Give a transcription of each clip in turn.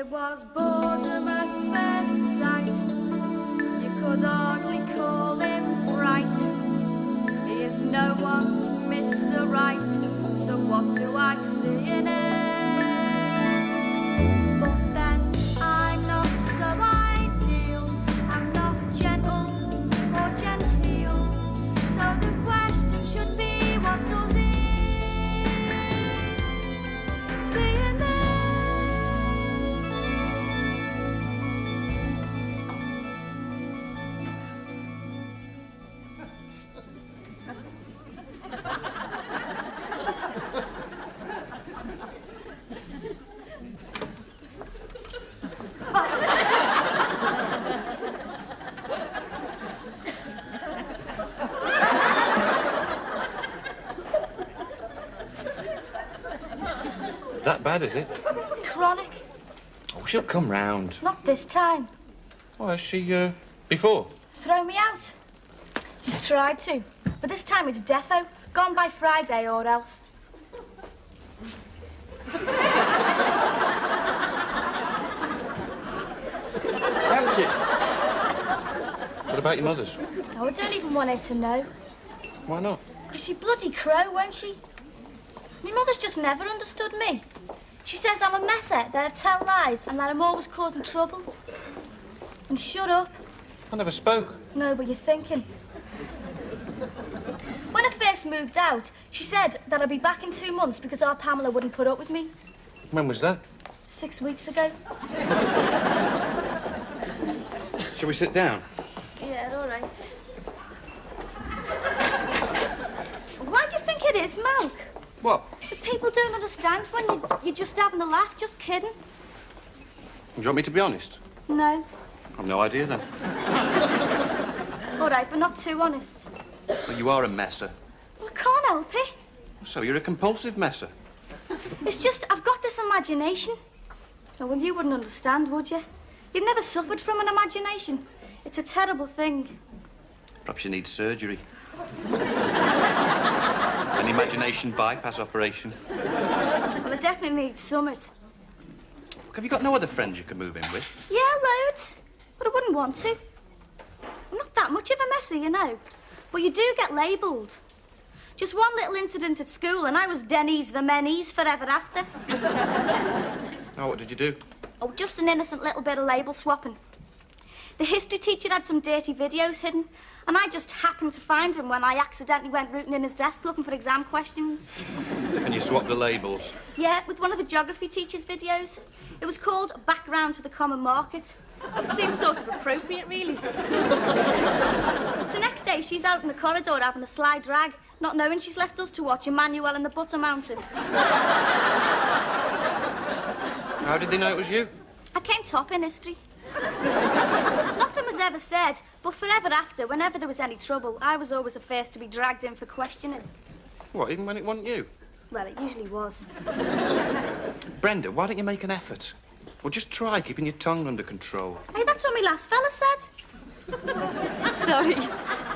was boredom at first sight. You could hardly call him right. He is no one's Mr. Right. So what do I see in him? But then I'm not so ideal. I'm not gentle or genteel. So the question should be, what does he see in me? That bad, is it? Chronic. Oh, she'll come round. Not this time. Why, has she, before? Throw me out. She's tried to, but this time it's defo. Gone by Friday or else. Empty. What about your mother's? Oh, I don't even want her to know. Why not? Because she bloody crow, won't she? My mother's just never understood me. She says I'm a messer, that I tell lies, and that I'm always causing trouble. And shut up. I never spoke. No, but you're thinking. When I first moved out, she said that I'd be back in 2 months because our Pamela wouldn't put up with me. When was that? 6 weeks ago. Shall we sit down? Yeah, all right. Why do you think it is, Malk? What? That people don't understand when you're just having a laugh, just kidding. Do you want me to be honest? No. I've no idea then. All right, but not too honest. Well, you are a messer. Well, I can't help it. So you're a compulsive messer. It's just, I've got this imagination. Oh, well, you wouldn't understand, would you? You've never suffered from an imagination. It's a terrible thing. Perhaps you need surgery. An imagination bypass operation. Well, I definitely need summit. Look, have you got no other friends you can move in with? Yeah, loads. But I wouldn't want to. I'm not that much of a messer, you know. But you do get labelled. Just one little incident at school and I was Denny's the Menny's forever after. Oh, what did you do? Oh, just an innocent little bit of label swapping. The history teacher had some dirty videos hidden, and I just happened to find them when I accidentally went rooting in his desk looking for exam questions. And you swapped the labels? Yeah, with one of the geography teacher's videos. It was called Background to the Common Market. It seems sort of appropriate, really. So next day, she's out in the corridor having a sly drag, not knowing she's left us to watch Emmanuel and the Butter Mountain. How did they know it was you? I came top in history. Nothing was ever said, but forever after, whenever there was any trouble, I was always the first to be dragged in for questioning. What, even when it wasn't you? Well, it usually was. Brenda, why don't you make an effort? Well, just try keeping your tongue under control. Hey, that's what my last fella said. Sorry.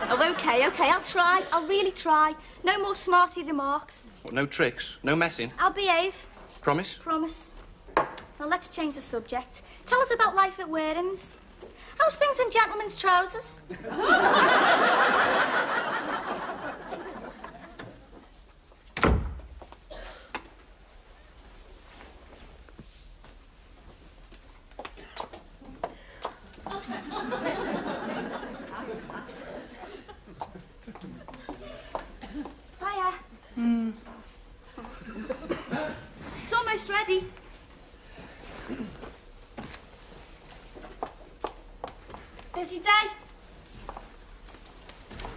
Oh, OK, I'll try. I'll really try. No more smarty remarks. What, no tricks? No messing? I'll behave. Promise? Promise. Now, let's change the subject. Tell us about life at Waring's. How's things in gentlemen's trousers? Hiya. It's almost ready. Busy day.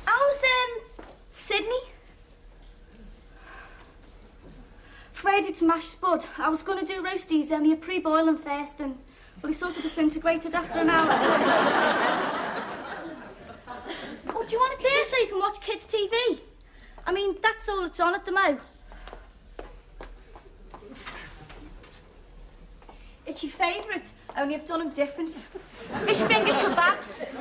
How's, Sydney? Afraid it's mashed spud. I was going to do roasties, only a pre-boiling first, and, well, he sort of disintegrated after an hour. Oh, do you want it there so you can watch kids' TV? I mean, that's all it's on at the mo. It's your favourite, only I've done them different. Fish finger kebabs.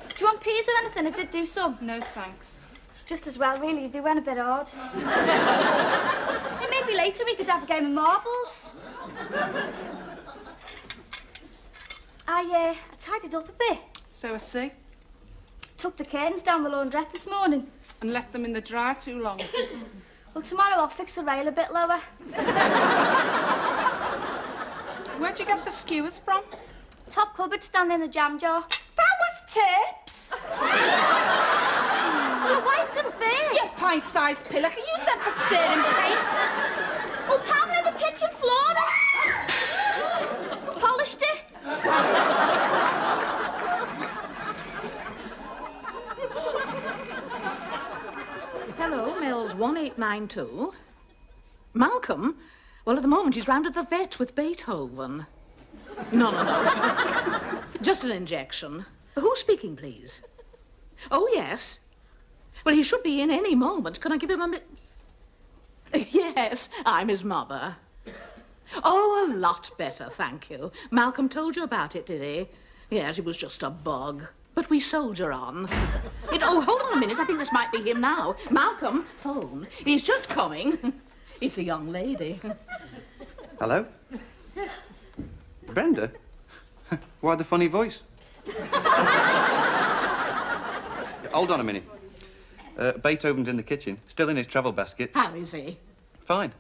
Do you want peas or anything? I did do some. No, thanks. It's just as well, really. They went a bit hard. Hey, maybe later we could have a game of marbles. I tidied up a bit. So I see. Took the curtains down the laundrette this morning. And left them in the dryer too long. Well, tomorrow I'll fix the rail a bit lower. Where'd you get the skewers from? Top cupboard stand in a jam jar. That was tips! Well, I wiped them first. You pint-sized pillow. Can use them for stirring paint. Oh, Pamela, the kitchen floor. Polished it. Hello, Mills 1892. Malcolm? Well, at the moment he's round at the vet with Beethoven. No. Just an injection. Who's speaking, please? Oh, yes. Well, he should be in any moment. Can I give him a Yes, I'm his mother. Oh, a lot better, thank you. Malcolm told you about it, did he? Yes, it was just a bug. But we soldier on. Oh, hold on a minute. I think this might be him now. Malcolm, phone. He's just coming. It's a young lady. Hello? Brenda? Why the funny voice? Hold on a minute. Beethoven's in the kitchen, still in his travel basket. How is he? Fine.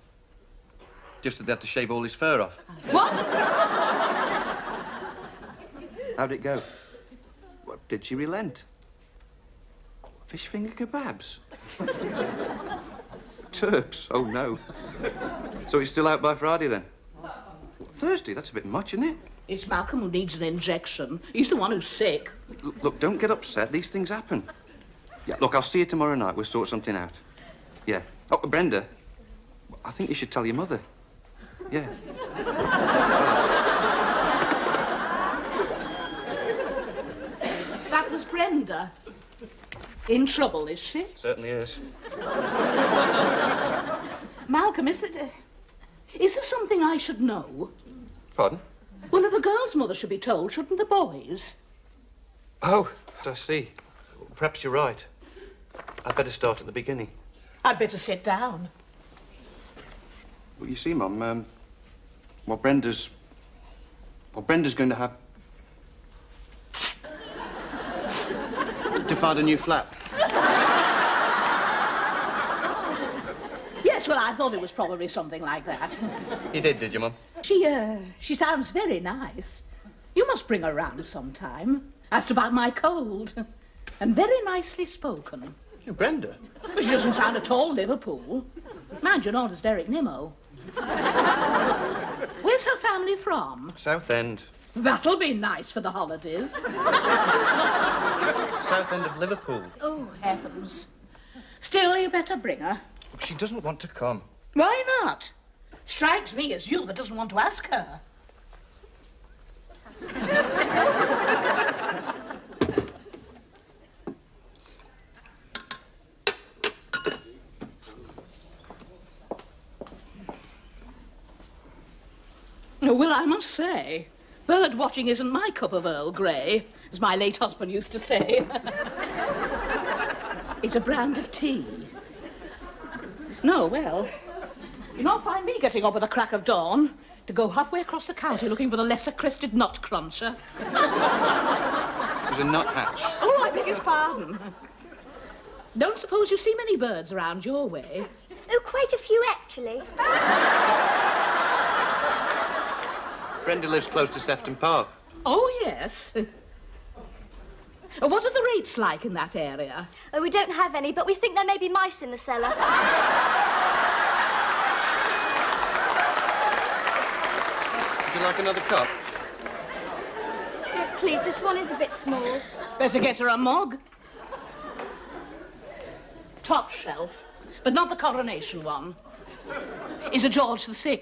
Just that they had to shave all his fur off. What? How'd it go? What, did she relent? Fish finger kebabs? Turps? Oh, no. So he's still out by Friday, then? Thursday? That's a bit much, isn't it? It's Malcolm who needs an injection. He's the one who's sick. Look, don't get upset. These things happen. Yeah, look, I'll see you tomorrow night. We'll sort something out. Yeah. Oh, Brenda, I think you should tell your mother. Yeah. That was Brenda. In trouble, is she? Certainly is. Malcolm, is there something I should know? Pardon? Well, if the girl's mother should be told, shouldn't the boys? Oh, I see. Perhaps you're right. I'd better start at the beginning. I'd better sit down. Well, you see, Mum, Brenda's going to have to find a new flat. Yes, well, I thought it was probably something like that. You did you, Mum? She sounds very nice. You must bring her round sometime. Asked about my cold. And very nicely spoken. You, Brenda? But she doesn't sound at all Liverpool. Mind you, nor does Derek Nimmo. Where's her family from? Southend. That'll be nice for the holidays. Southend of Liverpool. Oh, heavens. Still, you better bring her. She doesn't want to come. Why not? Strikes me as you that doesn't want to ask her. Well, I must say, bird watching isn't my cup of Earl Grey, as my late husband used to say. It's a brand of tea. No, well, you'll not find me getting up at the crack of dawn to go halfway across the county looking for the lesser-crested nut cruncher. It was a nuthatch. Oh, I beg his pardon. Don't suppose you see many birds around your way? Oh, quite a few, actually. Brenda lives close to Sefton Park. Oh, yes. What are the rates like in that area? Oh, we don't have any, but we think there may be mice in the cellar. Would you like another cup? Yes, please, this one is a bit small. Better get her a mug. Top shelf, but not the coronation one. Is a George VI.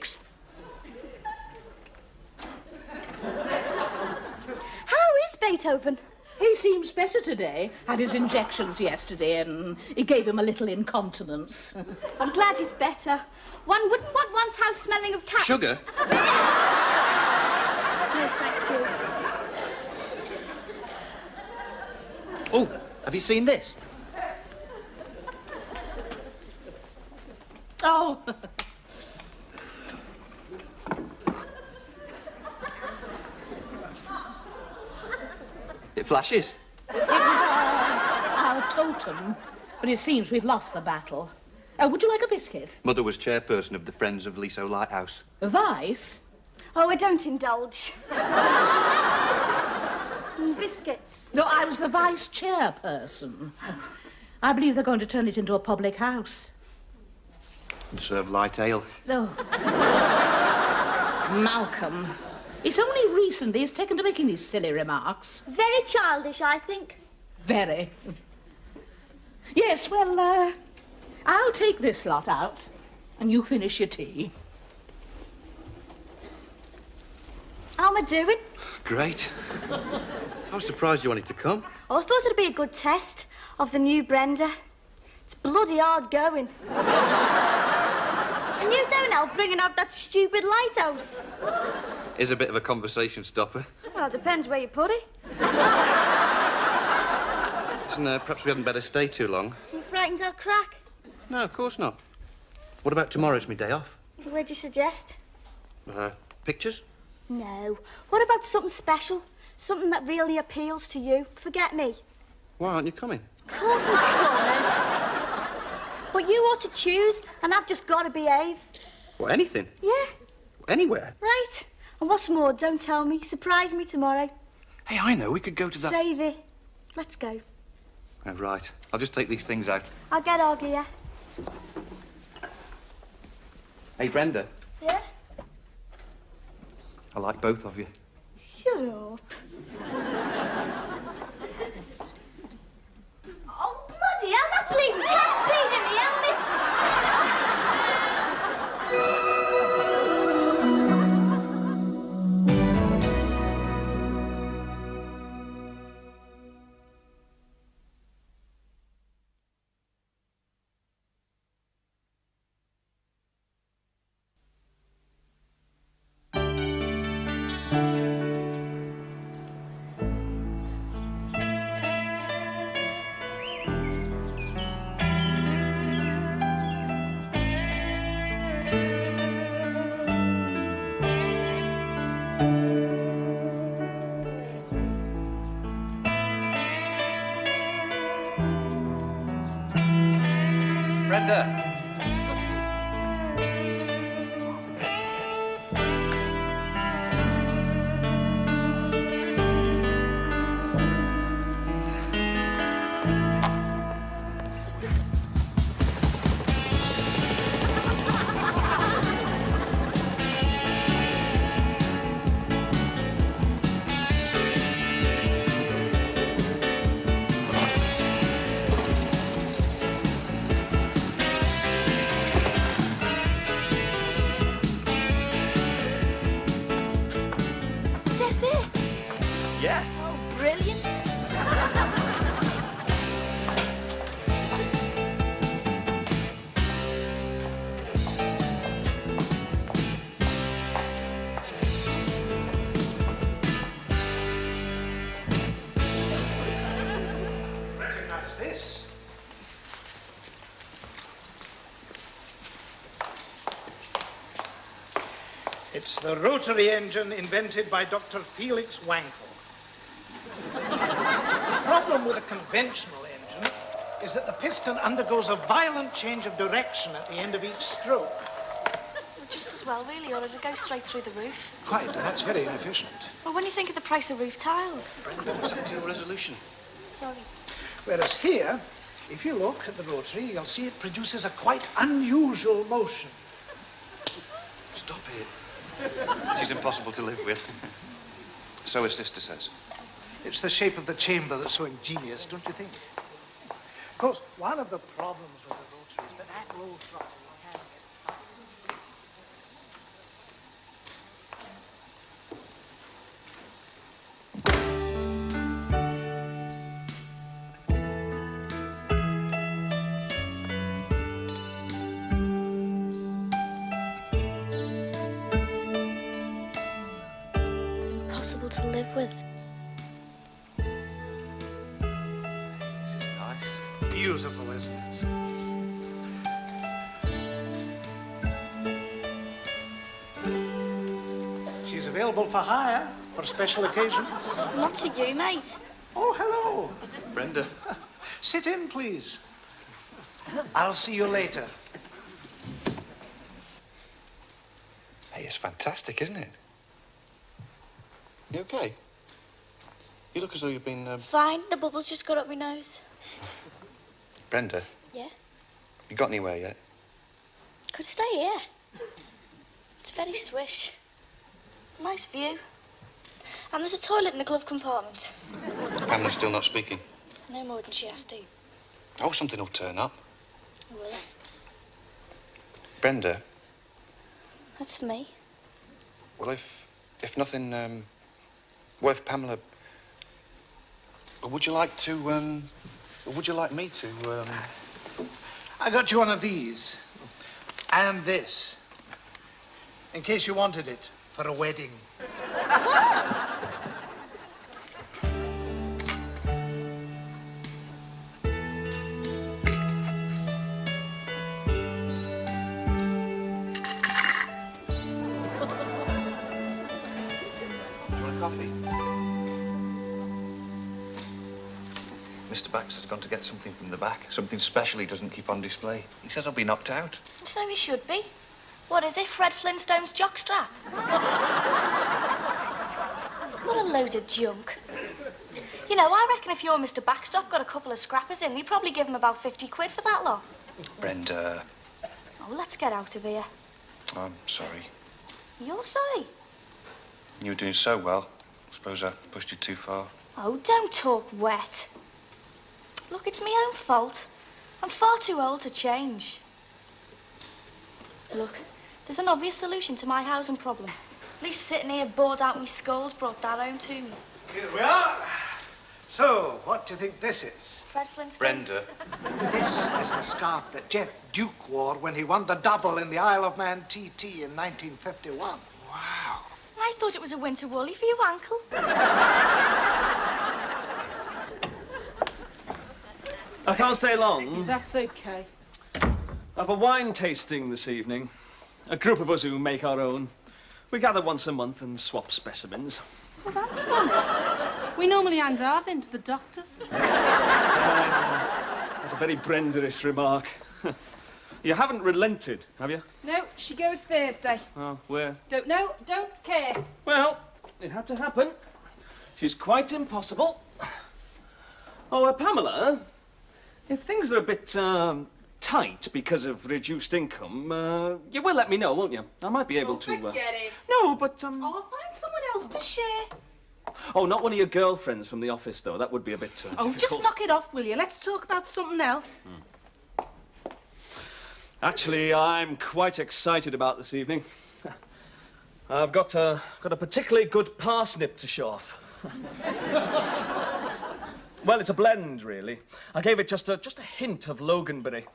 How is Beethoven? He seems better today. Had his injections yesterday and it gave him a little incontinence. I'm glad he's better. One wouldn't want one's house smelling of cat... Sugar? No, thank you. Oh, have you seen this? Oh. it flashes. It was our totem, but it seems we've lost the battle. Would you like a biscuit? Mother was chairperson of the Friends of Liso Lighthouse. Vice? Oh, I don't indulge. Biscuits. No, I was the vice chairperson. I believe they're going to turn it into a public house. And serve light ale. No. Malcolm. It's only recently he's taken to making these silly remarks. Very childish, I think. Very. Yes, well, I'll take this lot out, and you finish your tea. How am I doing? Great. I was surprised you wanted to come. Oh, I thought it'd be a good test of the new Brenda. It's bloody hard going. And you don't help bringing out that stupid lighthouse. Is a bit of a conversation stopper. Well, depends where you put it. Listen, perhaps we hadn't better stay too long. You frightened I'll crack? No, of course not. What about tomorrow? It's my day off. What'd you suggest? Pictures? No. What about something special? Something that really appeals to you? Forget me. Why aren't you coming? Of course I'm coming. But you ought to choose, and I've just got to behave. What, anything? Yeah, Anywhere? right. And what's more, don't tell me. Surprise me tomorrow. Hey, I know. We could go to that... Save it. Let's go. Oh, right. I'll just take these things out. I'll get our gear. Hey, Brenda. Yeah? I like both of you. Shut up. Oh, bloody hell, that bleeding cat's peed in the helmet. Brenda! Yeah. Oh, brilliant. Recognize this? It's the rotary engine invented by Dr. Felix Wankel. The problem with a conventional engine is that the piston undergoes a violent change of direction at the end of each stroke. Just as well, really, or it'll go straight through the roof. Quite, and that's very inefficient. Well, when you think of the price of roof tiles. Brenda, what's up to your resolution? Sorry. Whereas here, if you look at the rotary, you'll see it produces a quite unusual motion. Stop it. She's impossible to live with. So her sister says. It's the shape of the chamber that's so ingenious, don't you think? Of course, one of the problems with the rotary is that at low throttle you can get Impossible to live with. This is nice. beautiful, isn't it? She's available for hire for special occasions. Not to you, mate. Oh, hello. Brenda. Sit in, please. I'll see you later. Hey, it's fantastic, isn't it? You okay? You look as though you've been, Fine, the bubbles just got up my nose. Brenda, Yeah? you got anywhere yet? Could stay here. It's very swish. Nice view. And there's a toilet in the glove compartment. Pamela's still not speaking. No more than she has to. Oh, something will turn up. Will it? Brenda, That's me. well, if nothing, well, if Pamela... Would you like to, would you like me to, I got you one of these. And this. In case you wanted it for a wedding. coffee? Mr. Baxter's gone to get something from the back. Something special he doesn't keep on display. He says I'll be knocked out. So he should be. What is it, Fred Flintstone's jockstrap? What a load of junk. You know, I reckon if your Mr. Backstop got a couple of scrappers in, you'd probably give him about 50 quid for that lot. Brenda. Oh, let's get out of here. I'm sorry. You're sorry? You were doing so well. Suppose I pushed you too far. Oh, don't talk wet. Look, it's my own fault. I'm far too old to change. Look, there's an obvious solution to my housing problem. At least sitting here bored out my skull's brought that home to me. Here we are. So, what do you think this is? Fred Flintstone. Brenda. This is the scarf that Jeff Duke wore when he won the double in the Isle of Man TT in 1951. Wow. I thought it was a winter woolly for your ankle. I can't stay long. That's okay. I've a wine tasting this evening. A group of us who make our own. We gather once a month and swap specimens. Well, that's fun. We normally hand ours in to the doctors. That's a very Brenda-ish remark. You haven't relented, have you? No, she goes Thursday. Oh, where? Don't know, don't care. Well, it had to happen. She's quite impossible. Oh, Pamela, if things are a bit, tight because of reduced income, you will let me know, won't you? I might be able to, Forget it. No, but, I'll find someone else to share. Oh, not one of your girlfriends from the office, though. That would be a bit, Oh, difficult. just knock it off, will you? Let's talk about something else. Actually, I'm quite excited about this evening. I've got a particularly good parsnip to show off. Well, it's a blend, really. I gave it just a hint of Loganberry.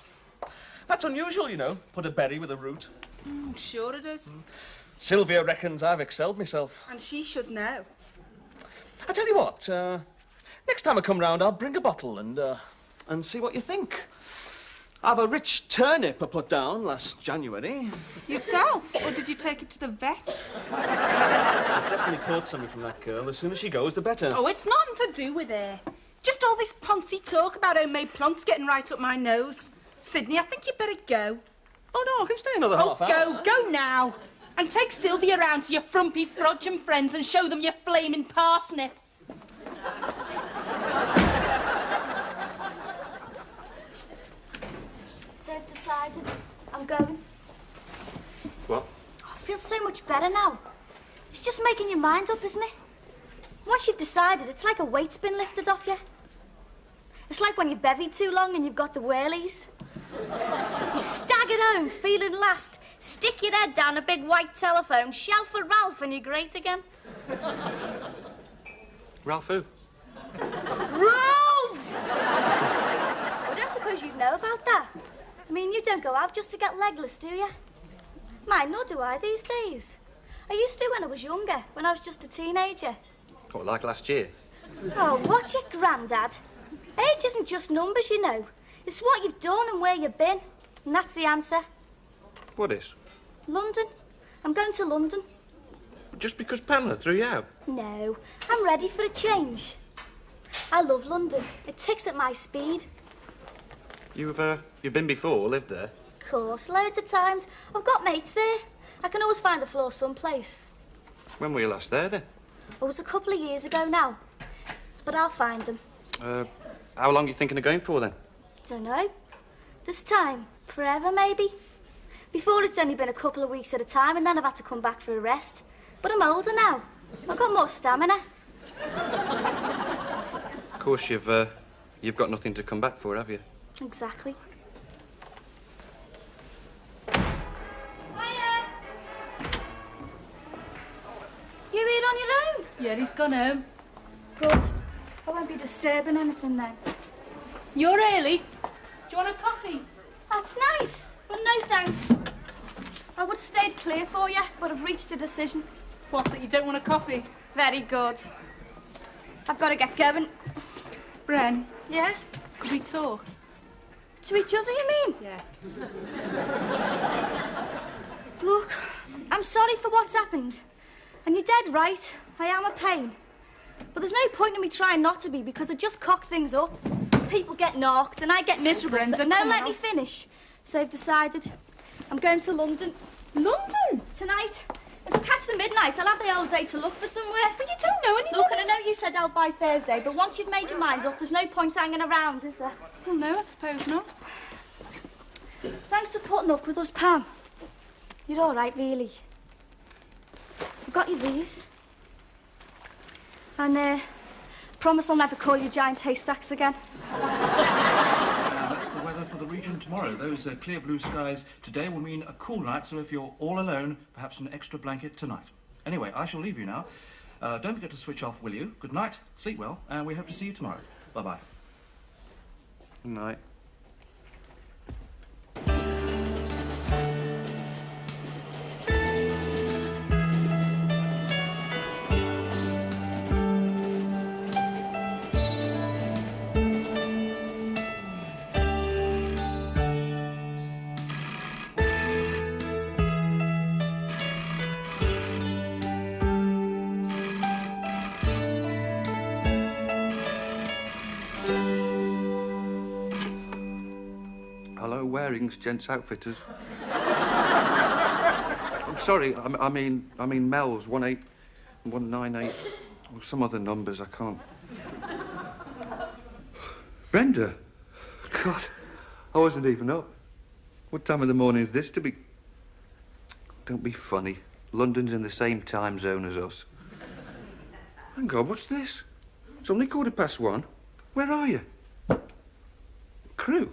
That's unusual, you know, put a berry with a root. I'm sure it is. Sylvia reckons I've excelled myself. And she should know. I tell you what, next time I come round, I'll bring a bottle and see what you think. I've a rich turnip I put down last January. Yourself? Or did you take it to the vet? I've definitely caught something from that girl. The sooner she goes, the better. Oh, it's nothing to do with her. It's just all this poncy talk about homemade plants getting right up my nose. Sydney, I think you better go. Oh, no, I can stay another half hour. Go now. And take Sylvia round to your frumpy Frodgem friends and show them your flaming parsnip. So I've decided I'm going. What? I feel so much better now. It's just making your mind up, isn't it? Once you've decided, it's like a weight's been lifted off you. It's like when you've bevied too long and you've got the whirlies. You stagger home, feeling last, stick your head down a big white telephone, shout for Ralph, and you're great again. Ralph who? Ralph! I don't suppose you'd know about that. I mean, you don't go out just to get legless, do you? Mine, nor do I these days. I used to when I was younger, when I was just a teenager. What, like last year? Oh, watch it, Grandad. Age isn't just numbers, you know. It's what you've done and where you've been. And that's the answer. What is? London. I'm going to London. Just because Pamela threw you out? No, I'm ready for a change. I love London. It ticks at my speed. You've been before, lived there? Of course, loads of times. I've got mates there. I can always find a floor someplace. When were you last there, then? It was a couple of years ago now. But I'll find them. How long are you thinking of going for, then? Don't know. This time, forever, maybe. Before, it's only been a couple of weeks at a time, and then I've had to come back for a rest. But I'm older now. I've got more stamina. Of course, you've got nothing to come back for, have you? Exactly. You here on your own? Yeah, he's gone home. Good. I won't be disturbing anything then. You're early. Do you want a coffee? That's nice, but no thanks. I would have stayed clear for you, but I've reached a decision. What, that you don't want a coffee? Very good. I've got to get going. Bren, Yeah? could we talk? To each other, you mean? Yeah. Look, I'm sorry for what's happened. And you're dead right. I am a pain. But there's no point in me trying not to be because I just cock things up. People get knocked and I get miserable. Brenda, So, no, come let on. me finish. So I've decided I'm going to London. London? Tonight. If I catch the midnight, I'll have the whole day to look for somewhere. But you don't know anyone. Look, and I know you said out by Thursday, but once you've made your mind up, there's no point hanging around, is there? Well, no, I suppose not. Thanks for putting up with us, Pam. You're all right, really. I've got you these. And, promise I'll never call you giant haystacks again. That's the weather for the region tomorrow. Those clear blue skies today will mean a cool night, so if you're all alone, perhaps an extra blanket tonight. Anyway, I shall leave you now. Don't forget to switch off, will you? Good night, sleep well, and we hope to see you tomorrow. Bye-bye. Good night. Hello, Waring's Gents Outfitters. I'm sorry, I mean Mel's 18198. Or some other numbers, I can't. Brenda? God, I wasn't even up. What time of the morning is this to be? Don't be funny. London's in the same time zone as us. Hang on, what's this? It's only 1:15. Where are you? Crew?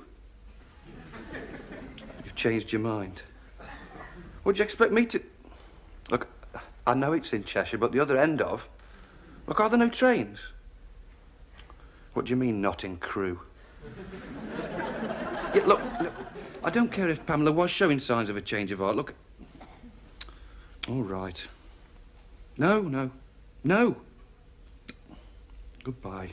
You've changed your mind. What do you expect me to... Look, I know it's in Cheshire, but the other end of... Look, are there no trains? What do you mean, not in Crewe? Yeah, look, I don't care if Pamela was showing signs of a change of heart. Look... All right. No. Goodbye.